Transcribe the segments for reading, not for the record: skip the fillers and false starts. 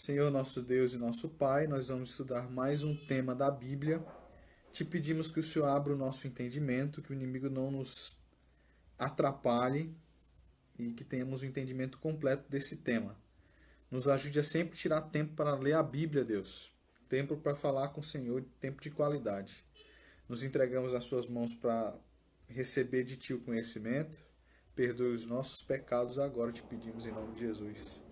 Senhor nosso Deus e nosso Pai, nós vamos estudar mais um tema da Bíblia. Te pedimos que o Senhor abra o nosso entendimento, que o inimigo não nos atrapalhe e que tenhamos o entendimento completo desse tema. Nos ajude a sempre tirar tempo para ler a Bíblia, Deus. Tempo para falar com o Senhor, tempo de qualidade. Nos entregamos às suas mãos para receber de Ti o conhecimento. Perdoe os nossos pecados agora, te pedimos em nome de Jesus.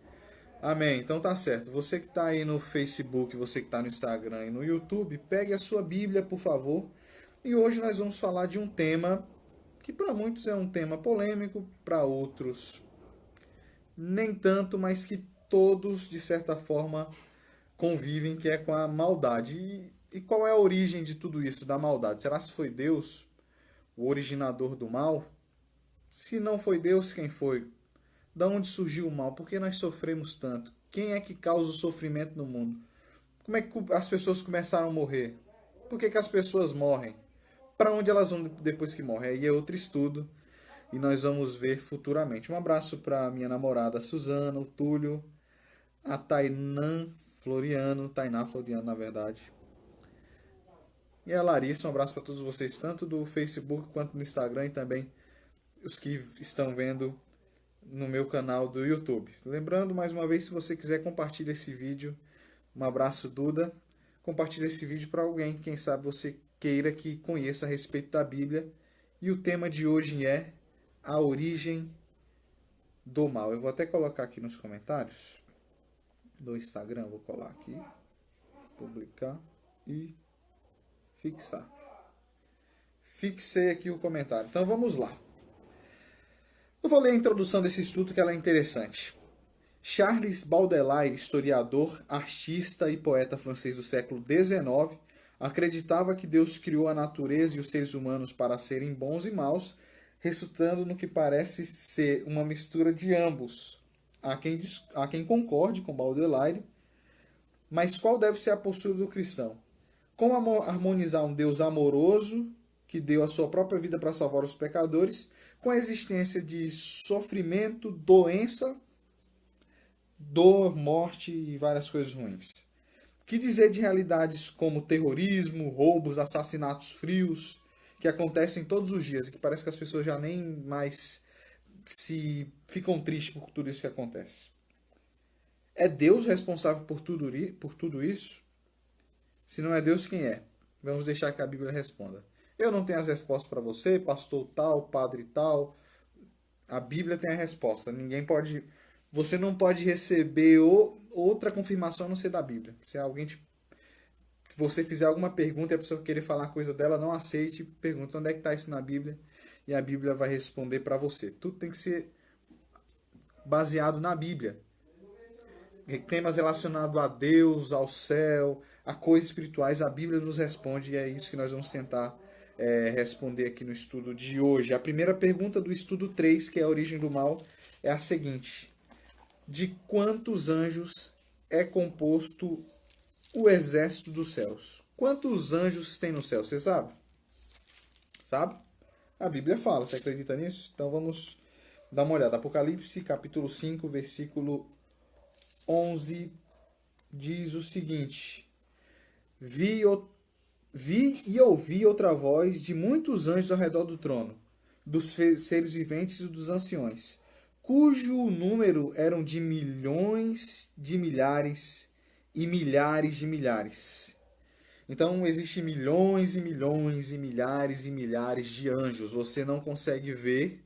Amém. Então tá certo. Você que está aí no Facebook, você que está no Instagram e no YouTube, pegue a sua Bíblia, por favor. E hoje nós vamos falar de um tema que para muitos é um tema polêmico, para outros nem tanto, mas que todos, de certa forma, convivem, que é com a maldade. E qual é a origem de tudo isso, da maldade? Será que foi Deus, o originador do mal? Se não foi Deus, quem foi? Da onde surgiu o mal? Por que nós sofremos tanto? Quem é que causa o sofrimento no mundo? Como é que as pessoas começaram a morrer? Por que as pessoas morrem? Para onde elas vão depois que morrem? Aí é outro estudo e nós vamos ver futuramente. Um abraço para minha namorada Suzana, o Túlio, a Tainá Floriano, na verdade. E a Larissa, um abraço para todos vocês, tanto do Facebook quanto no Instagram e também os que estão vendo no meu canal do YouTube. Lembrando, mais uma vez, se você quiser compartilhar esse vídeo, um abraço, Duda. Compartilhe esse vídeo para alguém, quem sabe você queira que conheça a respeito da Bíblia. E o tema de hoje é a origem do mal. Eu vou até colocar aqui nos comentários do Instagram, vou colar aqui, publicar e fixar. Fixei aqui o comentário. Então vamos lá. Eu vou ler a introdução desse estudo que ela é interessante. Charles Baudelaire, historiador, artista e poeta francês do século XIX, acreditava que Deus criou a natureza e os seres humanos para serem bons e maus, resultando no que parece ser uma mistura de ambos. Há quem concorde com Baudelaire, mas qual deve ser a postura do cristão? Como harmonizar um Deus amoroso, que deu a sua própria vida para salvar os pecadores, com a existência de sofrimento, doença, dor, morte e várias coisas ruins? Que dizer de realidades como terrorismo, roubos, assassinatos frios, que acontecem todos os dias e que parece que as pessoas já nem mais se ficam tristes por tudo isso que acontece? É Deus responsável por tudo isso? Se não é Deus, quem é? Vamos deixar que a Bíblia responda. Eu não tenho as respostas para você, pastor tal, padre tal. A Bíblia tem a resposta. Ninguém pode. Você não pode receber outra confirmação a não ser da Bíblia. Se alguém você fizer alguma pergunta e a pessoa querer falar coisa dela, não aceite. Pergunta onde é que está isso na Bíblia. E a Bíblia vai responder para você. Tudo tem que ser baseado na Bíblia. Temas relacionados a Deus, ao céu, a coisas espirituais, a Bíblia nos responde e é isso que nós vamos tentar responder aqui no estudo de hoje. A primeira pergunta do estudo 3, que é a origem do mal, é a seguinte: de quantos anjos é composto o exército dos céus? Quantos anjos tem no céu? Você sabe? Sabe? A Bíblia fala. Você acredita nisso? Então vamos dar uma olhada. Apocalipse, capítulo 5, versículo 11, diz o seguinte: Vi e ouvi outra voz de muitos anjos ao redor do trono, dos seres viventes e dos anciões, cujo número eram de milhões de milhares e milhares de milhares. Então existem milhões e milhões e milhares de anjos. Você não consegue ver,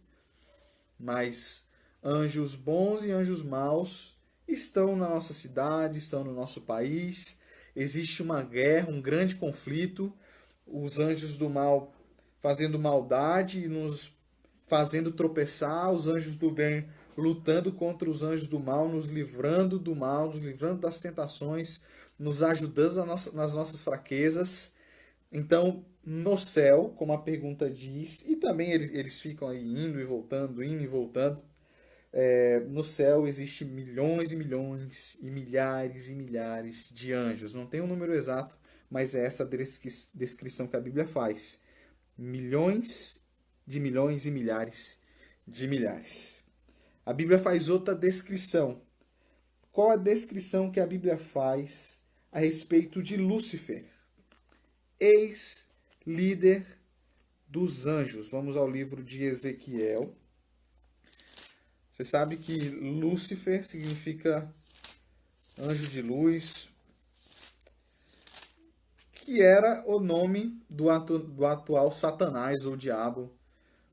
mas anjos bons e anjos maus estão na nossa cidade, estão no nosso país. Existe uma guerra, um grande conflito. Os anjos do mal fazendo maldade e nos fazendo tropeçar. Os anjos do bem lutando contra os anjos do mal, nos livrando do mal, nos livrando das tentações, nos ajudando nas nossas fraquezas. Então, no céu, como a pergunta diz, e também eles ficam aí indo e voltando, no céu existe milhões e milhões e milhares de anjos. Não tem um número exato, mas é essa descrição que a Bíblia faz. Milhões e milhares de milhares. A Bíblia faz outra descrição. qual a descrição que a Bíblia faz a respeito de Lúcifer, ex-líder dos anjos. Vamos ao livro de Ezequiel. Você sabe que Lúcifer significa anjo de luz, que era o nome do atual Satanás ou diabo,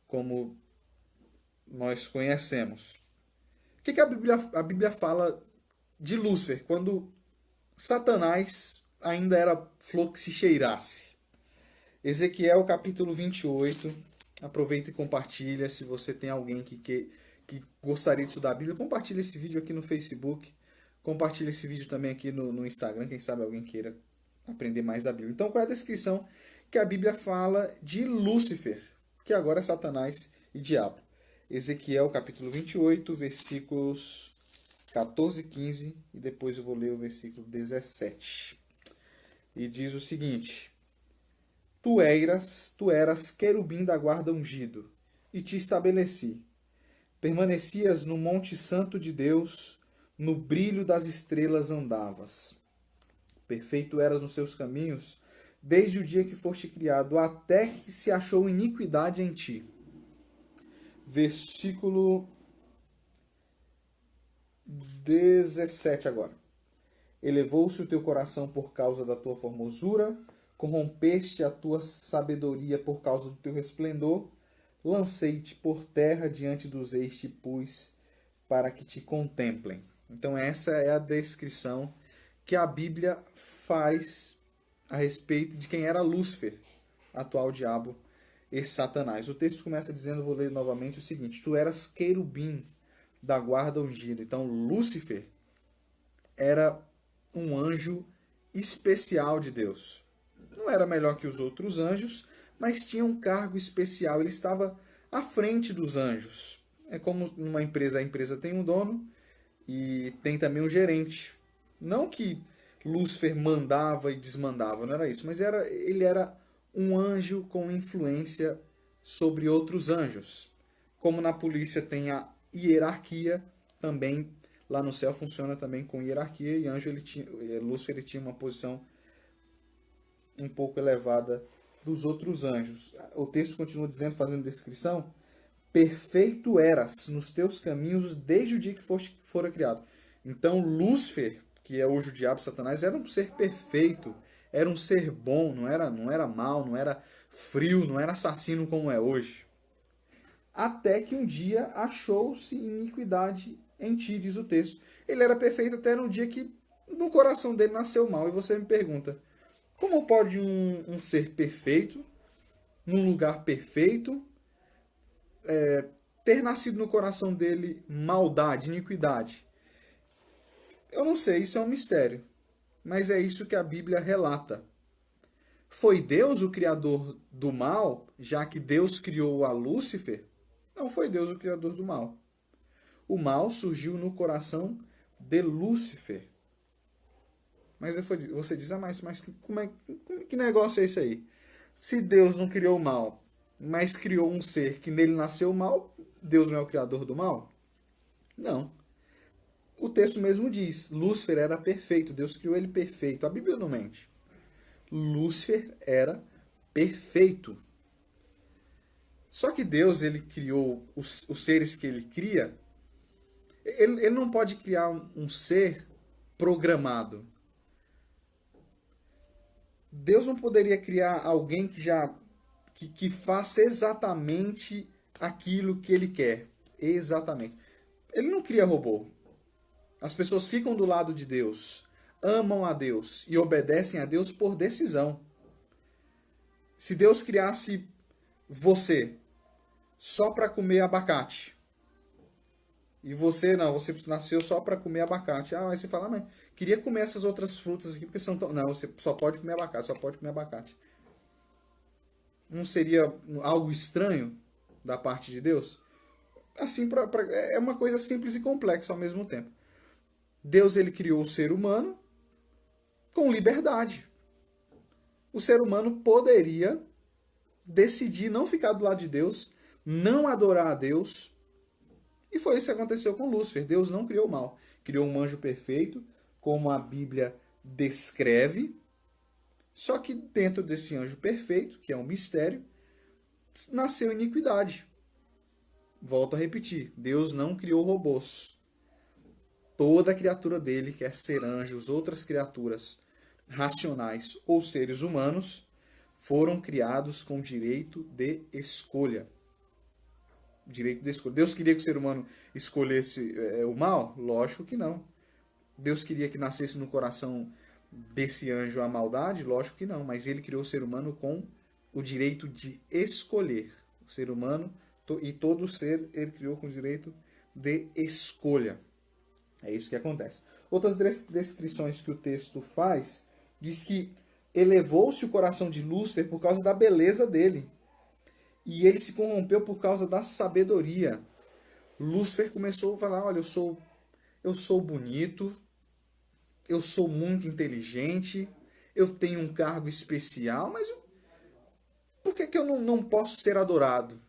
como nós conhecemos. O que a Bíblia fala de Lúcifer, quando Satanás ainda era flor que se cheirasse? Ezequiel capítulo 28. Aproveita e compartilha. Se você tem alguém que gostaria de estudar a Bíblia, compartilha esse vídeo aqui no Facebook. Compartilha esse vídeo também aqui no Instagram. Quem sabe alguém queira aprender mais da Bíblia. Então, qual é a descrição que a Bíblia fala de Lúcifer, que agora é Satanás e diabo? Ezequiel capítulo 28, versículos 14 e 15, e depois eu vou ler o versículo 17. E diz o seguinte: Tu eras querubim da guarda ungido, e te estabeleci. Permanecias no monte santo de Deus, no brilho das estrelas andavas. Perfeito eras nos seus caminhos, desde o dia que foste criado, até que se achou iniquidade em ti. Versículo 17 agora. Elevou-se o teu coração por causa da tua formosura, corrompeste a tua sabedoria por causa do teu resplendor, lancei-te por terra diante dos reis, te pus para que te contemplem. Então essa é a descrição que a Bíblia faz a respeito de quem era Lúcifer, atual diabo e Satanás. O texto começa dizendo, vou ler novamente o seguinte: Tu eras querubim da guarda ungida. Então Lúcifer era um anjo especial de Deus. Não era melhor que os outros anjos, mas tinha um cargo especial. Ele estava à frente dos anjos. É como numa empresa, a empresa tem um dono e tem também um gerente. Não que Lúcifer mandava e desmandava, não era isso, mas ele era um anjo com influência sobre outros anjos. Como na polícia tem a hierarquia, também lá no céu funciona também com hierarquia, e Lúcifer ele tinha uma posição um pouco elevada dos outros anjos. O texto continua dizendo, fazendo descrição: perfeito eras nos teus caminhos desde o dia que fora criado. Então Lúcifer, que é hoje o diabo, Satanás, era um ser perfeito, era um ser bom, não era mau, não era frio, não era assassino como é hoje. Até que um dia achou-se iniquidade em ti, diz o texto. Ele era perfeito até no dia que no coração dele nasceu mal. E você me pergunta, como pode um ser perfeito, num lugar perfeito, ter nascido no coração dele maldade, iniquidade? Eu não sei, isso é um mistério. Mas é isso que a Bíblia relata. Foi Deus o criador do mal, já que Deus criou a Lúcifer? Não foi Deus o criador do mal. O mal surgiu no coração de Lúcifer. Mas você diz, mas que negócio é esse aí? Se Deus não criou o mal, mas criou um ser que nele nasceu mal, Deus não é o criador do mal? Não. O texto mesmo diz, Lúcifer era perfeito, Deus criou ele perfeito. A Bíblia não mente. Lúcifer era perfeito. Só que Deus, ele criou os seres que ele cria. Ele não pode criar um ser programado. Deus não poderia criar alguém que faça exatamente aquilo que ele quer. Exatamente. Ele não cria robô. As pessoas ficam do lado de Deus, amam a Deus e obedecem a Deus por decisão. Se Deus criasse você só para comer abacate, e você não, você nasceu só para comer abacate. Mas você fala, mas queria comer essas outras frutas aqui porque são tão... Não, você só pode comer abacate, só pode comer abacate. Não seria algo estranho da parte de Deus? Assim, é uma coisa simples e complexa ao mesmo tempo. Deus, ele criou o ser humano com liberdade. O ser humano poderia decidir não ficar do lado de Deus, não adorar a Deus. E foi isso que aconteceu com Lúcifer. Deus não criou o mal. criou um anjo perfeito, como a Bíblia descreve. Só que dentro desse anjo perfeito, que é um mistério, nasceu iniquidade. Volto a repetir, Deus não criou robôs. Toda criatura dele, quer ser anjos, outras criaturas racionais ou seres humanos, foram criados com direito de escolha. Direito de escolha. Deus queria que o ser humano escolhesse o mal? Lógico que não. Deus queria que nascesse no coração desse anjo a maldade? Lógico que não. Mas ele criou o ser humano com o direito de escolher. O ser humano e todo ser ele criou com o direito de escolha. É isso que acontece. Outras descrições que o texto faz diz que elevou-se o coração de Lúcifer por causa da beleza dele. E ele se corrompeu por causa da sabedoria. Lúcifer começou a falar, olha, eu sou bonito, eu sou muito inteligente, eu tenho um cargo especial, mas por que eu não posso ser adorado?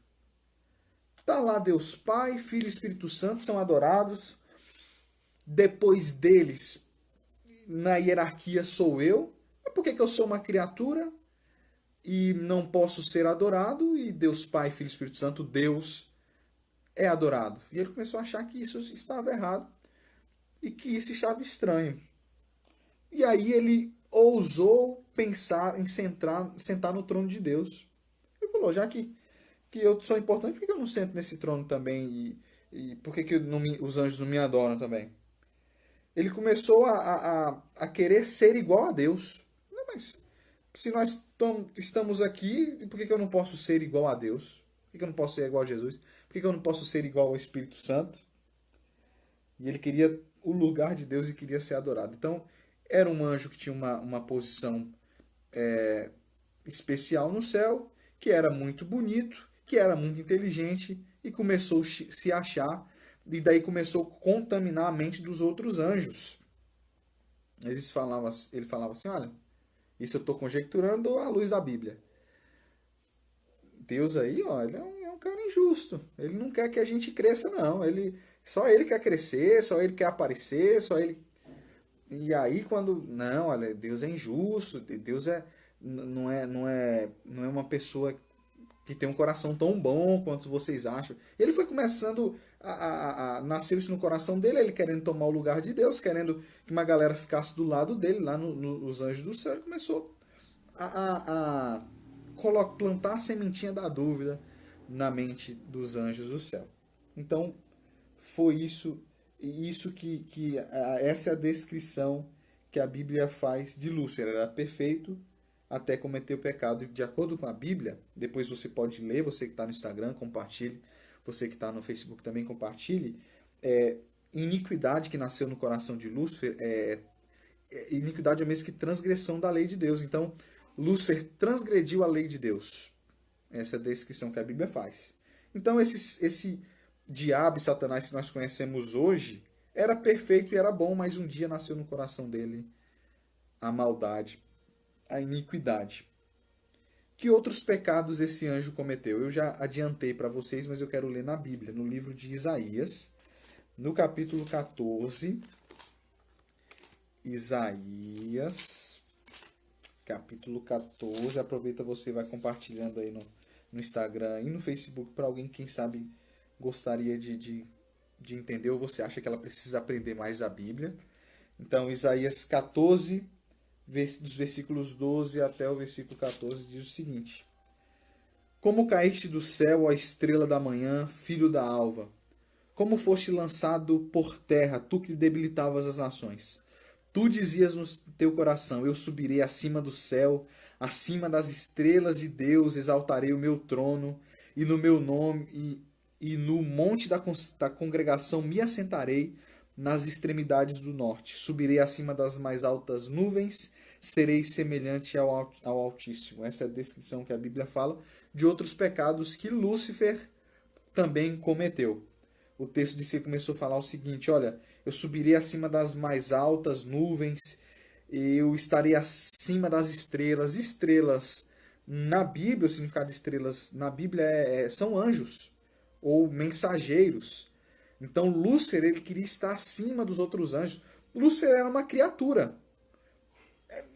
Está lá Deus Pai, Filho e Espírito Santo são adorados. Depois deles, na hierarquia, sou eu. Mas por que eu sou uma criatura e não posso ser adorado? E Deus Pai, Filho e Espírito Santo, Deus, é adorado. E ele começou a achar que isso estava errado e que isso estava estranho. E aí ele ousou pensar em sentar no trono de Deus. Ele falou, já que eu sou importante, por que eu não sento nesse trono também? E por que os anjos não me adoram também? Ele começou a querer ser igual a Deus. Não, mas se nós estamos aqui, por que eu não posso ser igual a Deus? Por que eu não posso ser igual a Jesus? Por que eu não posso ser igual ao Espírito Santo? E ele queria o lugar de Deus e queria ser adorado. Então, era um anjo que tinha uma posição especial no céu, que era muito bonito, que era muito inteligente e começou a se achar, e daí começou a contaminar a mente dos outros anjos. Ele falava assim, olha, isso eu estou conjecturando à luz da Bíblia. Deus aí, ó, ele é um cara injusto. Ele não quer que a gente cresça, não. Só ele quer crescer, só ele quer aparecer, só ele. E aí quando. Não, olha, Deus é injusto, Deus não é uma pessoa que tem um coração tão bom quanto vocês acham. Ele foi começando nasceu isso no coração dele, ele querendo tomar o lugar de Deus, querendo que uma galera ficasse do lado dele, lá nos anjos do céu. Ele começou a plantar a sementinha da dúvida na mente dos anjos do céu. Então, foi isso essa é a descrição que a Bíblia faz de Lúcifer. Era perfeito até cometer o pecado. E de acordo com a Bíblia, depois você pode ler, você que está no Instagram, compartilhe, você que está no Facebook também compartilhe, iniquidade que nasceu no coração de Lúcifer, iniquidade é o mesmo que transgressão da lei de Deus. Então, Lúcifer transgrediu a lei de Deus. Essa é a descrição que a Bíblia faz. Então, esse diabo e Satanás que nós conhecemos hoje era perfeito e era bom, mas um dia nasceu no coração dele a maldade, a iniquidade. Que outros pecados esse anjo cometeu? Eu já adiantei para vocês, mas eu quero ler na Bíblia, no livro de Isaías, no capítulo 14. Isaías, capítulo 14. Aproveita, você vai compartilhando aí no Instagram e no Facebook para alguém, quem sabe, gostaria de entender ou você acha que ela precisa aprender mais da Bíblia. Então, Isaías 14, dos versículos 12 até o versículo 14, diz o seguinte: Como caíste do céu, ó estrela da manhã, filho da alva, como foste lançado por terra, tu que debilitavas as nações. Tu dizias no teu coração, eu subirei acima do céu, acima das estrelas de Deus, exaltarei o meu trono, e no meu nome, e no monte da congregação me assentarei, nas extremidades do norte. Subirei acima das mais altas nuvens, serei semelhante ao Altíssimo. Essa é a descrição que a Bíblia fala de outros pecados que Lúcifer também cometeu. O texto diz que ele começou a falar o seguinte, olha, eu subirei acima das mais altas nuvens, eu estarei acima das estrelas. Estrelas, na Bíblia, o significado de estrelas na Bíblia são anjos, ou mensageiros. Então Lúcifer, ele queria estar acima dos outros anjos. Lúcifer era uma criatura.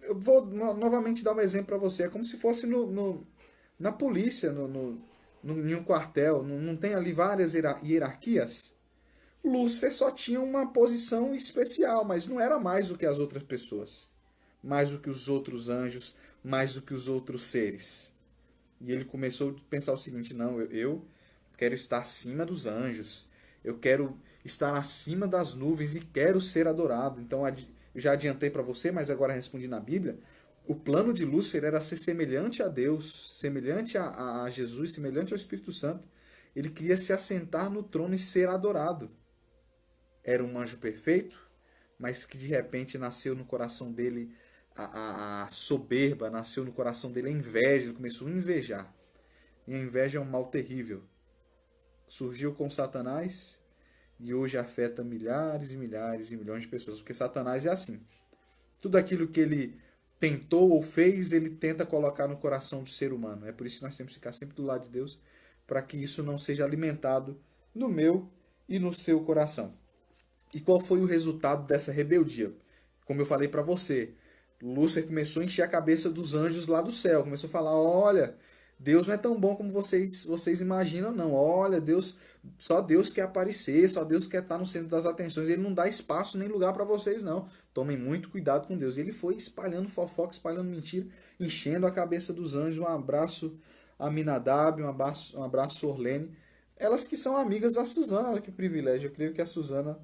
Eu vou novamente dar um exemplo para você. É como se fosse na polícia, em um quartel. Não tem ali várias hierarquias? Lúcifer só tinha uma posição especial, mas não era mais do que as outras pessoas. Mais do que os outros anjos, mais do que os outros seres. E ele começou a pensar o seguinte: não, eu quero estar acima dos anjos. Eu quero estar acima das nuvens e quero ser adorado. Então, eu já adiantei para você, mas agora respondi na Bíblia. O plano de Lúcifer era ser semelhante a Deus, semelhante a Jesus, semelhante ao Espírito Santo. Ele queria se assentar no trono e ser adorado. Era um anjo perfeito, mas que de repente nasceu no coração dele a soberba, nasceu no coração dele a inveja, ele começou a invejar. E a inveja é um mal terrível. Surgiu com Satanás e hoje afeta milhares e milhares e milhões de pessoas, porque Satanás é assim. Tudo aquilo que ele tentou ou fez, ele tenta colocar no coração do ser humano. É por isso que nós temos que ficar sempre do lado de Deus, para que isso não seja alimentado no meu e no seu coração. E qual foi o resultado dessa rebeldia? Como eu falei para você, Lúcifer começou a encher a cabeça dos anjos lá do céu. Começou a falar: olha, Deus não é tão bom como vocês imaginam, não. Olha, Deus, só Deus quer aparecer, só Deus quer estar no centro das atenções. Ele não dá espaço nem lugar para vocês, não. Tomem muito cuidado com Deus. Ele foi espalhando fofoca, espalhando mentira, enchendo a cabeça dos anjos. Um abraço a Aminadab, um abraço a Orlene. Elas que são amigas da Suzana, olha que privilégio. Eu creio que a Suzana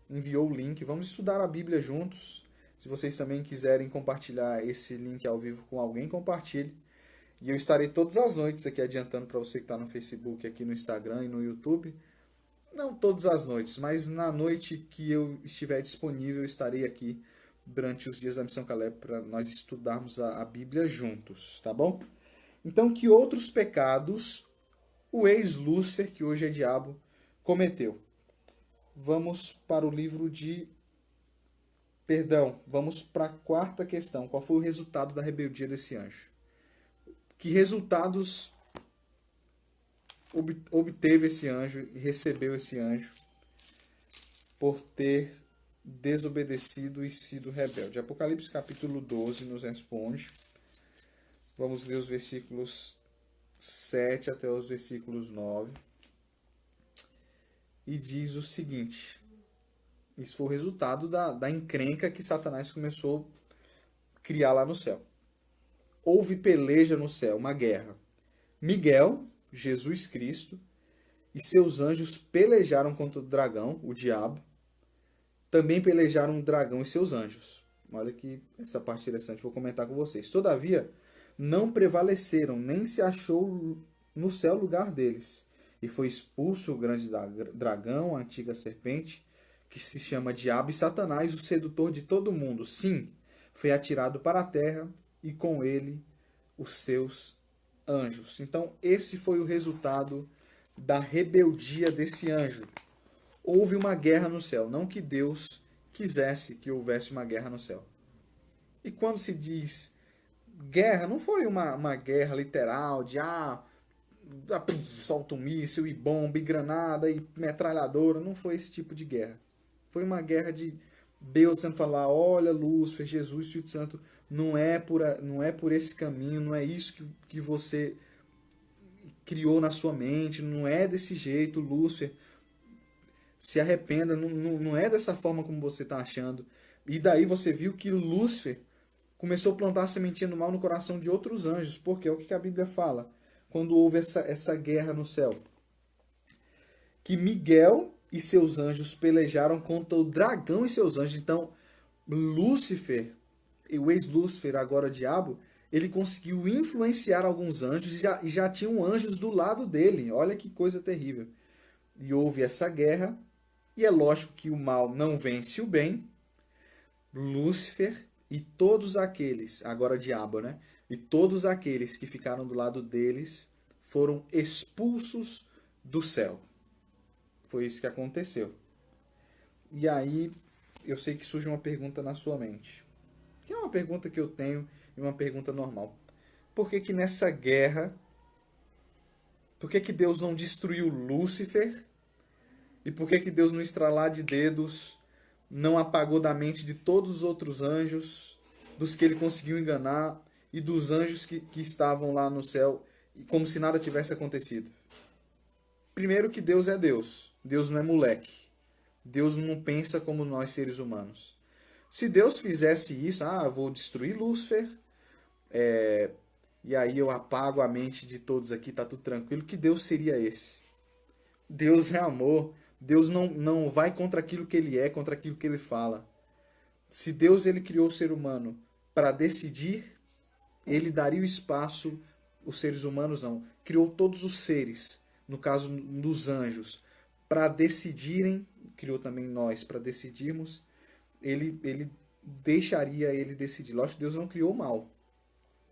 enviou o link. Vamos estudar a Bíblia juntos. Se vocês também quiserem compartilhar esse link ao vivo com alguém, compartilhe. E eu estarei todas as noites aqui adiantando para você que está no Facebook, aqui no Instagram e no YouTube. Não todas as noites, mas na noite que eu estiver disponível, eu estarei aqui durante os dias da Missão Caleb para nós estudarmos a Bíblia juntos, tá bom? Então, que outros pecados o ex-Lúcifer, que hoje é diabo, cometeu? Vamos para o livro de... Perdão, vamos para a quarta questão. Qual foi o resultado da rebeldia desse anjo? Que resultados obteve esse anjo e recebeu esse anjo por ter desobedecido e sido rebelde? Apocalipse capítulo 12 nos responde. Vamos ler os versículos 7 até os versículos 9. E diz o seguinte: isso foi o resultado da encrenca que Satanás começou a criar lá no céu. Houve peleja no céu, uma guerra. Miguel, Jesus Cristo, e seus anjos pelejaram contra o dragão, o diabo. Também pelejaram o dragão e seus anjos. Olha que essa parte interessante, vou comentar com vocês. Todavia, não prevaleceram, nem se achou no céu lugar deles. E foi expulso o grande dragão, a antiga serpente, que se chama Diabo e Satanás, o sedutor de todo mundo. Sim, foi atirado para a terra e com ele os seus anjos. Então, esse foi o resultado da rebeldia desse anjo. Houve uma guerra no céu, não que Deus quisesse que houvesse uma guerra no céu. E quando se diz guerra, não foi uma guerra literal de solta um míssil e bomba e granada e metralhadora, não foi esse tipo de guerra. Foi uma guerra de Deus sendo falar: olha, Lúcifer, Jesus, Espírito Santo, não é por esse caminho, não é isso que você criou na sua mente, não é desse jeito, Lúcifer, se arrependa, não é dessa forma como você está achando. E daí você viu que Lúcifer começou a plantar a sementinha do mal no coração de outros anjos, porque é o que a Bíblia fala quando houve essa guerra no céu. Que Miguel e seus anjos pelejaram contra o dragão e seus anjos. Então, Lúcifer, o ex-Lúcifer, agora o diabo, ele conseguiu influenciar alguns anjos e já tinham anjos do lado dele. Olha que coisa terrível. E houve essa guerra, e é lógico que o mal não vence o bem. Lúcifer e todos aqueles, agora o diabo, né? E todos aqueles que ficaram do lado deles foram expulsos do céu. Foi isso que aconteceu. E aí, eu sei que surge uma pergunta na sua mente. Que é uma pergunta que eu tenho e uma pergunta normal. Por que nessa guerra, por que Deus não destruiu Lúcifer E por que que Deus, no estralar de dedos, não apagou da mente de todos os outros anjos, dos que ele conseguiu enganar, e dos anjos que estavam lá no céu, como se nada tivesse acontecido? Primeiro que Deus é Deus. Deus não é moleque. Deus não pensa como nós seres humanos. Se Deus fizesse isso, eu vou destruir Lúcifer, e aí eu apago a mente de todos aqui, tá tudo tranquilo. Que Deus seria esse? Deus é amor. Deus não vai contra aquilo que ele é, contra aquilo que ele fala. Se Deus ele criou o ser humano para decidir, ele daria o espaço, os seres humanos não, criou todos os seres, no caso dos anjos, para decidirem, criou também nós para decidirmos, ele deixaria ele decidir. Lógico que Deus não criou o mal,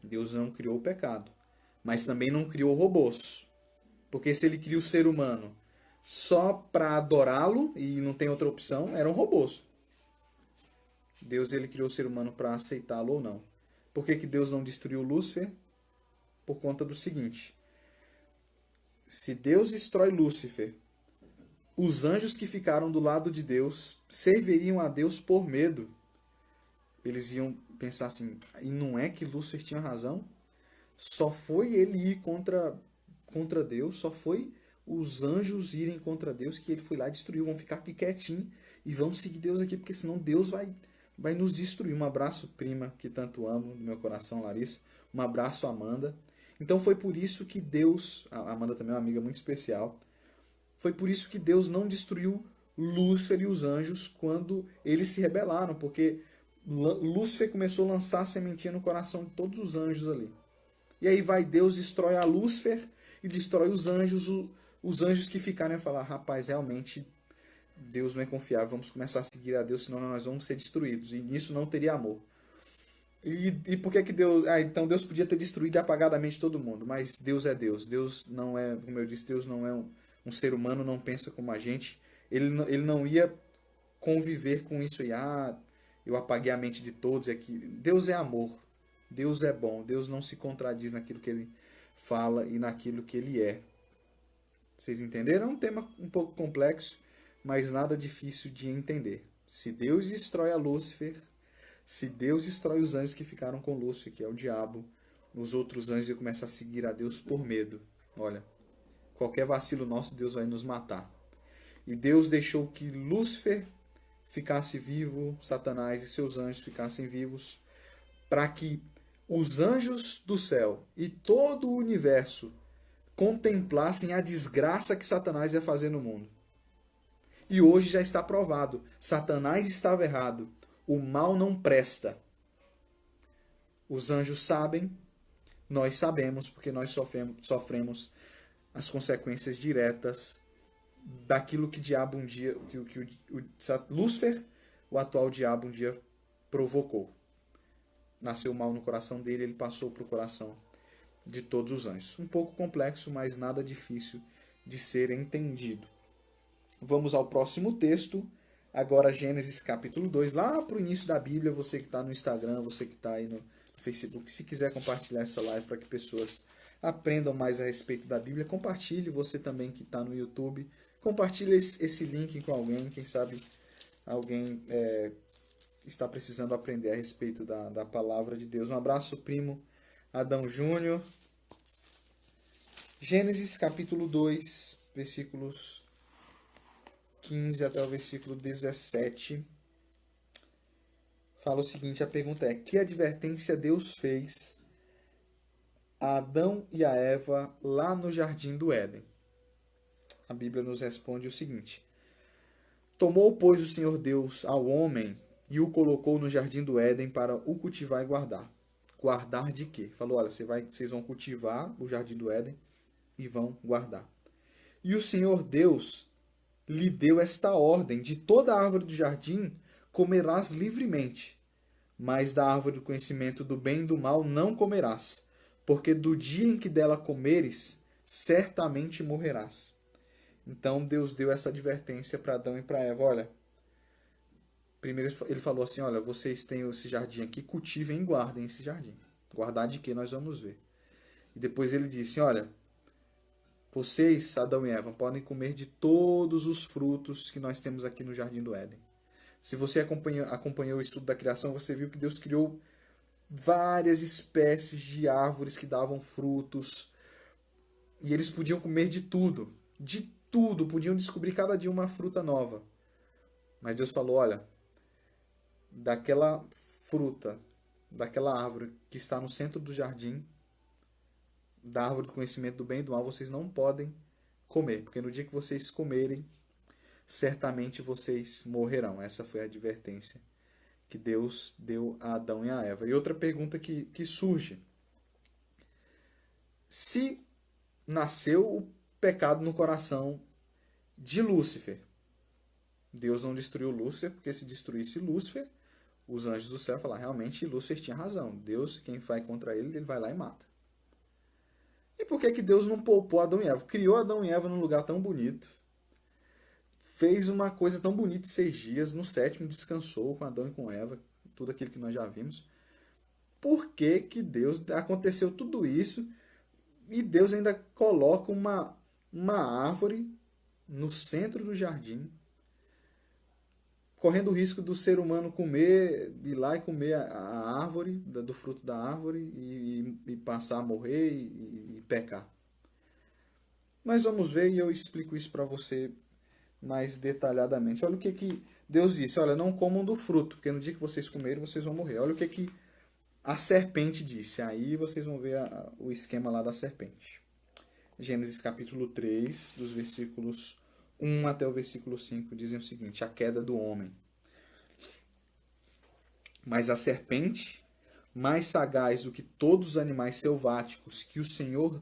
Deus não criou o pecado, mas também não criou robôs. Porque se ele cria o ser humano só para adorá-lo e não tem outra opção, eram robôs. Deus ele criou o ser humano para aceitá-lo ou não. Por que que Deus não destruiu Lúcifer? Por conta do seguinte: se Deus destrói Lúcifer, os anjos que ficaram do lado de Deus serviriam a Deus por medo. Eles iam pensar assim, e não é que Lúcifer tinha razão? Só foi ele ir contra Deus, só foi os anjos irem contra Deus que ele foi lá e destruiu. Vamos ficar aqui quietinho e vamos seguir Deus aqui, porque senão Deus vai nos destruir. Um abraço, prima, que tanto amo, do meu coração, Larissa. Um abraço, Amanda. Então foi por isso que Deus, a Amanda também é uma amiga muito especial, foi por isso que Deus não destruiu Lúcifer e os anjos quando eles se rebelaram, porque Lúcifer começou a lançar a sementinha no coração de todos os anjos ali. E aí vai Deus, destrói a Lúcifer e destrói os anjos que ficaram a falar, rapaz, realmente Deus não é confiável, vamos começar a seguir a Deus, senão nós vamos ser destruídos. E nisso não teria amor. E por que que Deus... então Deus podia ter destruído apagadamente todo mundo, mas Deus é Deus. Deus não é, como eu disse, Deus não é um ser humano, não pensa como a gente. Ele não ia conviver com isso aí. Eu apaguei a mente de todos. Aqui. Deus é amor. Deus é bom. Deus não se contradiz naquilo que ele fala e naquilo que ele é. Vocês entenderam? É um tema um pouco complexo, mas nada difícil de entender. Se Deus destrói a Lúcifer, se Deus destrói os anjos que ficaram com Lúcifer, que é o diabo, os outros anjos iam começar a seguir a Deus por medo. Olha, qualquer vacilo nosso, Deus vai nos matar. E Deus deixou que Lúcifer ficasse vivo, Satanás e seus anjos ficassem vivos, para que os anjos do céu e todo o universo contemplassem a desgraça que Satanás ia fazer no mundo. E hoje já está provado. Satanás estava errado. O mal não presta. Os anjos sabem, nós sabemos, porque nós sofremos as consequências diretas daquilo que diabo um dia, Lúcifer, o atual diabo, um dia provocou. Nasceu mal no coração dele, ele passou para o coração de todos os anjos. Um pouco complexo, mas nada difícil de ser entendido. Vamos ao próximo texto, agora Gênesis capítulo 2, lá para o início da Bíblia. Você que está no Instagram, você que está aí no Facebook, se quiser compartilhar essa live para que pessoas aprendam mais a respeito da Bíblia, compartilhe. Você também que está no YouTube, compartilhe esse link com alguém, quem sabe alguém está precisando aprender a respeito da palavra de Deus. Um abraço, primo Adão Júnior. Gênesis capítulo 2, versículos 15 até o versículo 17. Fala o seguinte, a pergunta é: que advertência Deus fez a Adão e a Eva lá no jardim do Éden? A Bíblia nos responde o seguinte: tomou, pois, o Senhor Deus ao homem e o colocou no jardim do Éden para o cultivar e guardar. Guardar de quê? Falou, olha, vocês vão cultivar o jardim do Éden e vão guardar. E o Senhor Deus lhe deu esta ordem: de toda a árvore do jardim comerás livremente, mas da árvore do conhecimento do bem e do mal não comerás, porque do dia em que dela comeres, certamente morrerás. Então Deus deu essa advertência para Adão e para Eva. Olha, primeiro ele falou assim, olha, vocês têm esse jardim aqui, cultivem e guardem esse jardim. Guardar de quê? Nós vamos ver. E depois ele disse, olha, vocês, Adão e Eva, podem comer de todos os frutos que nós temos aqui no Jardim do Éden. Se você acompanhou o estudo da criação, você viu que Deus criou várias espécies de árvores que davam frutos. E eles podiam comer de tudo. De tudo. Podiam descobrir cada dia uma fruta nova. Mas Deus falou, olha, daquela fruta, daquela árvore que está no centro do jardim, da árvore do conhecimento do bem e do mal, vocês não podem comer. Porque no dia que vocês comerem, certamente vocês morrerão. Essa foi a advertência que Deus deu a Adão e a Eva. E outra pergunta que surge. Se nasceu o pecado no coração de Lúcifer, Deus não destruiu Lúcifer, porque se destruísse Lúcifer, os anjos do céu falaram, realmente Lúcifer tinha razão. Deus, quem vai contra ele, ele vai lá e mata. E por que Deus não poupou Adão e Eva? Criou Adão e Eva num lugar tão bonito, fez uma coisa tão bonita em 6 dias, no 7º descansou com Adão e com Eva, tudo aquilo que nós já vimos. Por que Deus aconteceu tudo isso e Deus ainda coloca uma árvore no centro do jardim, correndo o risco do ser humano ir lá e comer a árvore, do fruto da árvore e passar a morrer e pecar? Mas vamos ver e eu explico isso para você mais detalhadamente. Olha o que Deus disse. Olha, não comam do fruto, porque no dia que vocês comerem, vocês vão morrer. Olha o que a serpente disse. Aí vocês vão ver o esquema lá da serpente. Gênesis capítulo 3, dos versículos 1 até o versículo 5, dizem o seguinte: a queda do homem. Mas a serpente, mais sagaz do que todos os animais selváticos que o Senhor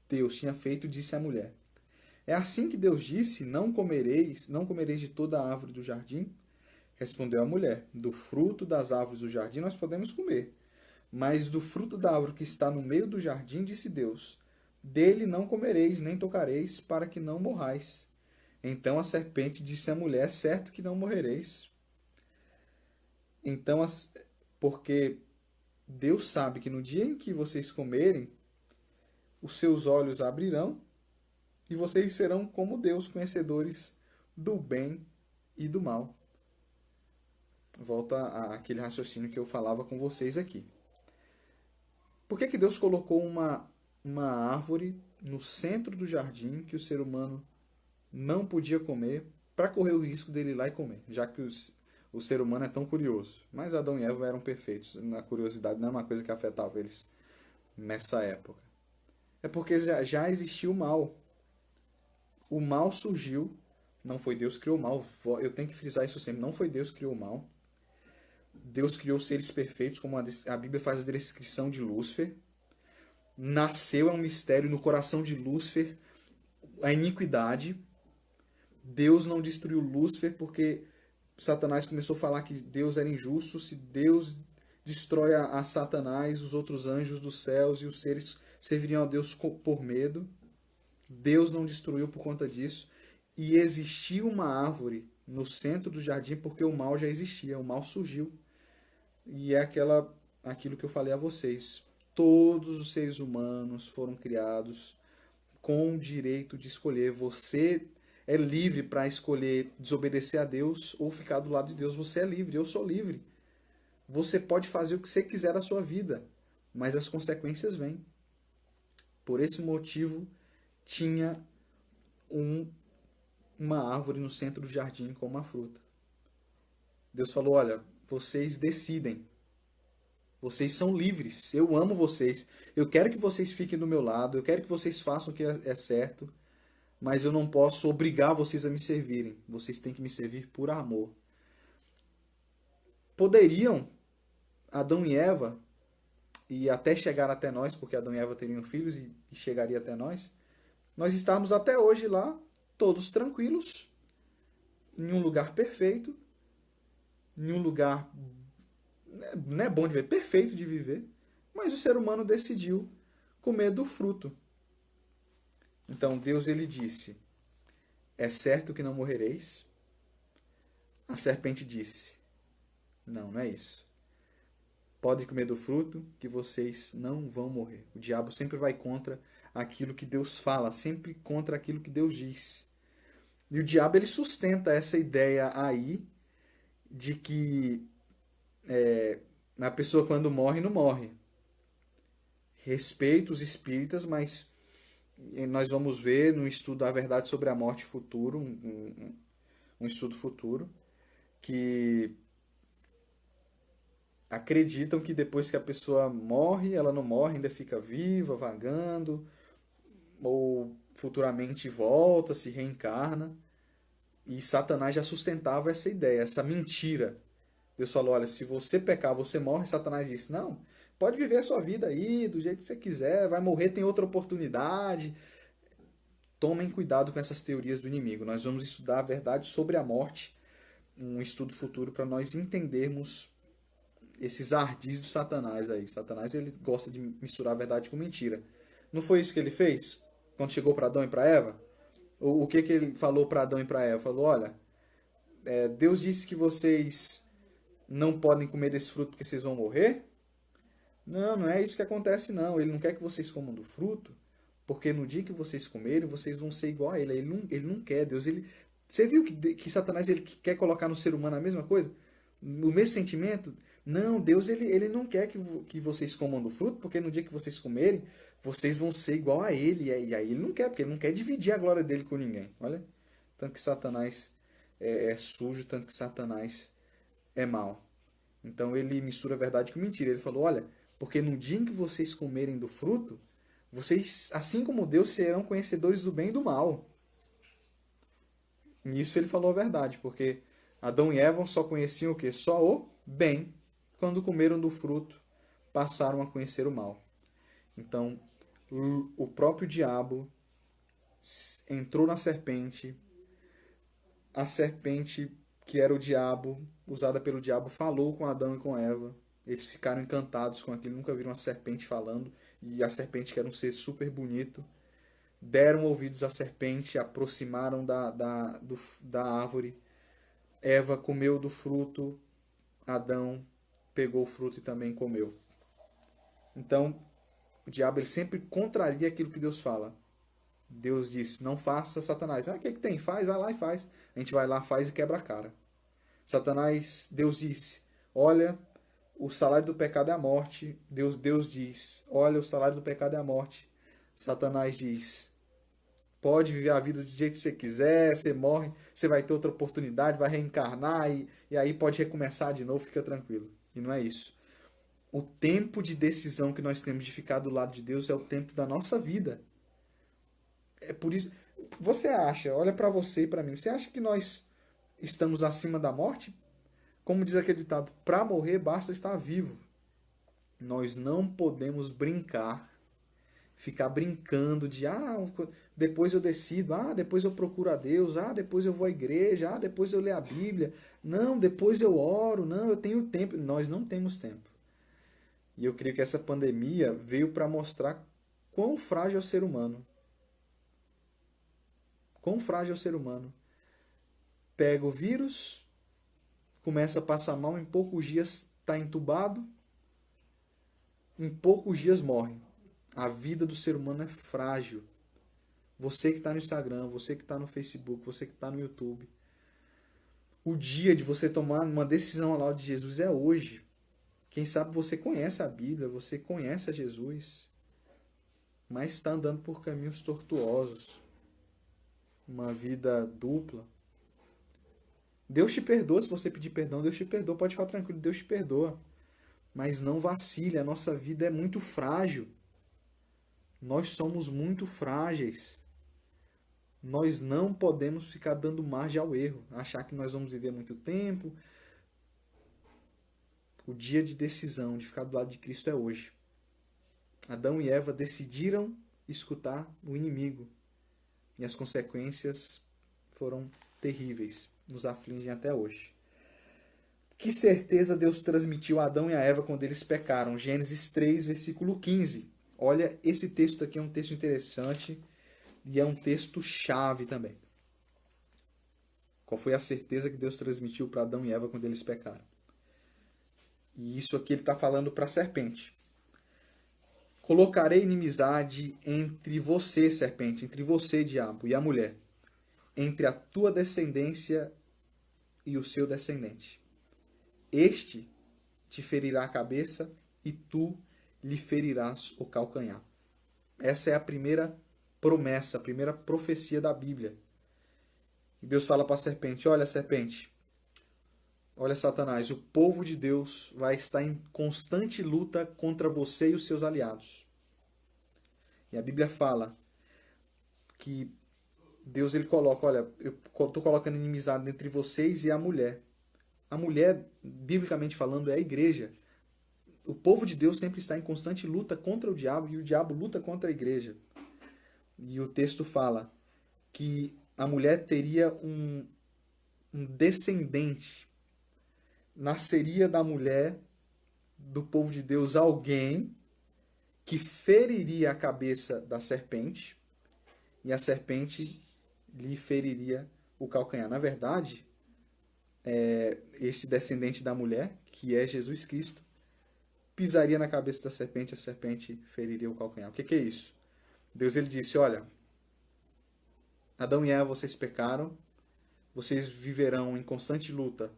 Deus tinha feito, disse à mulher: é assim que Deus disse, não comereis de toda a árvore do jardim? Respondeu a mulher: do fruto das árvores do jardim nós podemos comer, mas do fruto da árvore que está no meio do jardim, disse Deus, dele não comereis, nem tocareis, para que não morrais. Então a serpente disse à mulher: é certo que não morrereis. Então, porque Deus sabe que no dia em que vocês comerem, os seus olhos abrirão, e vocês serão como Deus, conhecedores do bem e do mal. Volta àquele raciocínio que eu falava com vocês aqui. Por que Deus colocou uma árvore no centro do jardim que o ser humano não podia comer, para correr o risco dele ir lá e comer, já que o ser humano é tão curioso? Mas Adão e Eva eram perfeitos, a curiosidade não é uma coisa que afetava eles nessa época. É porque já existia o mal. O mal surgiu, não foi Deus que criou o mal, eu tenho que frisar isso sempre, não foi Deus que criou o mal. Deus criou seres perfeitos, como a Bíblia faz a descrição de Lúcifer. Nasceu, é um mistério, no coração de Lúcifer, a iniquidade. Deus não destruiu Lúcifer porque Satanás começou a falar que Deus era injusto. Se Deus destrói a Satanás, os outros anjos dos céus e os seres serviriam a Deus por medo. Deus não destruiu por conta disso. E existiu uma árvore no centro do jardim porque o mal já existia, o mal surgiu. E é aquilo que eu falei a vocês. Todos os seres humanos foram criados com o direito de escolher. Você é livre para escolher desobedecer a Deus ou ficar do lado de Deus. Você é livre, eu sou livre. Você pode fazer o que você quiser da sua vida, mas as consequências vêm. Por esse motivo, tinha uma árvore no centro do jardim com uma fruta. Deus falou, olha, vocês decidem. Vocês são livres. Eu amo vocês. Eu quero que vocês fiquem do meu lado. Eu quero que vocês façam o que é certo. Mas eu não posso obrigar vocês a me servirem. Vocês têm que me servir por amor. Poderiam Adão e Eva, e até chegar até nós, porque Adão e Eva teriam filhos e chegaria até nós estarmos até hoje lá, todos tranquilos, em um lugar perfeito, em um lugar, não é bom de ver, perfeito de viver, mas o ser humano decidiu comer do fruto. Então Deus ele disse, é certo que não morrereis? A serpente disse, não é isso. Podem comer do fruto que vocês não vão morrer. O diabo sempre vai contra aquilo que Deus fala, sempre contra aquilo que Deus diz. E o diabo ele sustenta essa ideia aí de que a pessoa quando morre, não morre. Respeito os espíritas, mas nós vamos ver no estudo da verdade sobre a morte futuro, um estudo futuro, que acreditam que depois que a pessoa morre, ela não morre, ainda fica viva, vagando, ou futuramente volta, se reencarna. E Satanás já sustentava essa ideia, essa mentira. Deus falou: olha, se você pecar, você morre. Satanás disse: não, pode viver a sua vida aí, do jeito que você quiser, vai morrer, tem outra oportunidade. Tomem cuidado com essas teorias do inimigo. Nós vamos estudar a verdade sobre a morte, um estudo futuro, para nós entendermos esses ardis do Satanás aí. Satanás ele gosta de misturar a verdade com mentira. Não foi isso que ele fez quando chegou para Adão e para Eva? O que ele falou para Adão e para Eva? Falou: olha, Deus disse que vocês não podem comer desse fruto porque vocês vão morrer? Não, não é isso que acontece não. Ele não quer que vocês comam do fruto, porque no dia que vocês comerem, vocês vão ser igual a ele. Ele não quer. Deus, ele... Você viu que Satanás ele quer colocar no ser humano a mesma coisa? O mesmo sentimento? Não, Deus ele não quer que vocês comam do fruto, porque no dia que vocês comerem, vocês vão ser igual a ele. E aí ele não quer, porque ele não quer dividir a glória dele com ninguém. Olha, tanto que Satanás é sujo, tanto que Satanás é mau. Então ele mistura a verdade com mentira. Ele falou: olha, porque no dia em que vocês comerem do fruto, vocês, assim como Deus, serão conhecedores do bem e do mal. Nisso ele falou a verdade, porque Adão e Eva só conheciam o quê? Só o bem. Quando comeram do fruto, passaram a conhecer o mal. Então, o próprio diabo entrou na serpente. A serpente, que era o diabo, usada pelo diabo, falou com Adão e com Eva. Eles ficaram encantados com aquilo, nunca viram uma serpente falando. E a serpente, que era um ser super bonito, deram ouvidos à serpente, aproximaram da árvore. Eva comeu do fruto, Adão pegou o fruto e também comeu. Então, o diabo ele sempre contraria aquilo que Deus fala. Deus disse: não faça, Satanás. O que tem? Faz, vai lá e faz. A gente vai lá, faz e quebra a cara. Satanás, Deus disse: olha, o salário do pecado é a morte. Deus diz: olha, o salário do pecado é a morte. Satanás diz: pode viver a vida do jeito que você quiser, você morre, você vai ter outra oportunidade, vai reencarnar e aí pode recomeçar de novo, fica tranquilo. E não é isso. O tempo de decisão que nós temos de ficar do lado de Deus é o tempo da nossa vida. É por isso. Você acha, olha para você e para mim, você acha que nós estamos acima da morte? Como diz aquele ditado, para morrer basta estar vivo. Nós não podemos brincar, ficar brincando de depois eu decido, depois eu procuro a Deus, depois eu vou à igreja, depois eu leio a Bíblia, não, depois eu oro, não, eu tenho tempo. Nós não temos tempo. E eu creio que essa pandemia veio para mostrar quão frágil é o ser humano. Quão frágil é o ser humano. Pega o vírus, começa a passar mal, em poucos dias está entubado, em poucos dias morre. A vida do ser humano é frágil. Você que está no Instagram, você que está no Facebook, você que está no YouTube. O dia de você tomar uma decisão ao lado de Jesus é hoje. Quem sabe você conhece a Bíblia, você conhece a Jesus, mas está andando por caminhos tortuosos. Uma vida dupla. Deus te perdoa, se você pedir perdão, Deus te perdoa, pode ficar tranquilo, Deus te perdoa. Mas não vacile, a nossa vida é muito frágil. Nós somos muito frágeis. Nós não podemos ficar dando margem ao erro, achar que nós vamos viver muito tempo. O dia de decisão, de ficar do lado de Cristo é hoje. Adão e Eva decidiram escutar o inimigo. E as consequências foram terríveis, nos afligem até hoje. Que certeza Deus transmitiu a Adão e a Eva quando eles pecaram? Gênesis 3, versículo 15. Olha, esse texto aqui é um texto interessante e é um texto chave também. Qual foi a certeza que Deus transmitiu para Adão e Eva quando eles pecaram? E isso aqui ele está falando para a serpente. Colocarei inimizade entre você, serpente, entre você, diabo, e a mulher, entre a tua descendência e o seu descendente. Este te ferirá a cabeça e tu lhe ferirás o calcanhar. Essa é a primeira promessa, a primeira profecia da Bíblia. E Deus fala para a serpente: olha, serpente, olha, Satanás, o povo de Deus vai estar em constante luta contra você e os seus aliados. E a Bíblia fala que Deus ele coloca, olha, eu estou colocando inimizade entre vocês e a mulher. A mulher, biblicamente falando, é a igreja. O povo de Deus sempre está em constante luta contra o diabo e o diabo luta contra a igreja. E o texto fala que a mulher teria um descendente. Nasceria da mulher, do povo de Deus, alguém que feriria a cabeça da serpente e a serpente lhe feriria o calcanhar. Na verdade, esse descendente da mulher, que é Jesus Cristo, pisaria na cabeça da serpente, a serpente feriria o calcanhar. O que é isso? Deus ele disse, olha, Adão e Eva, vocês pecaram, vocês viverão em constante luta,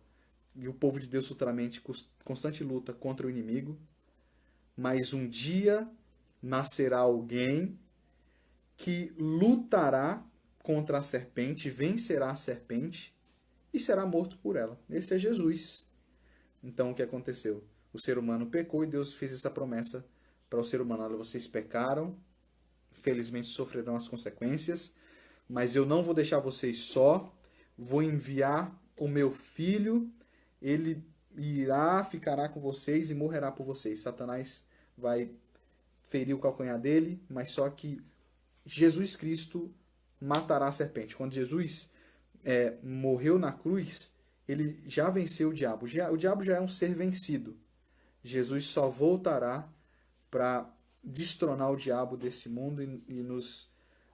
e o povo de Deus futuramente, constante luta contra o inimigo, mas um dia nascerá alguém que lutará contra a serpente, vencerá a serpente e será morto por ela. Esse é Jesus. Então o que aconteceu? O ser humano pecou e Deus fez essa promessa para o ser humano. Olha, vocês pecaram, felizmente sofrerão as consequências, mas eu não vou deixar vocês só, vou enviar o meu filho, ele ficará com vocês e morrerá por vocês. Satanás vai ferir o calcanhar dele, mas só que Jesus Cristo matará a serpente. Quando Jesus morreu na cruz, ele já venceu o diabo. O diabo já é um ser vencido. Jesus só voltará para destronar o diabo desse mundo e nos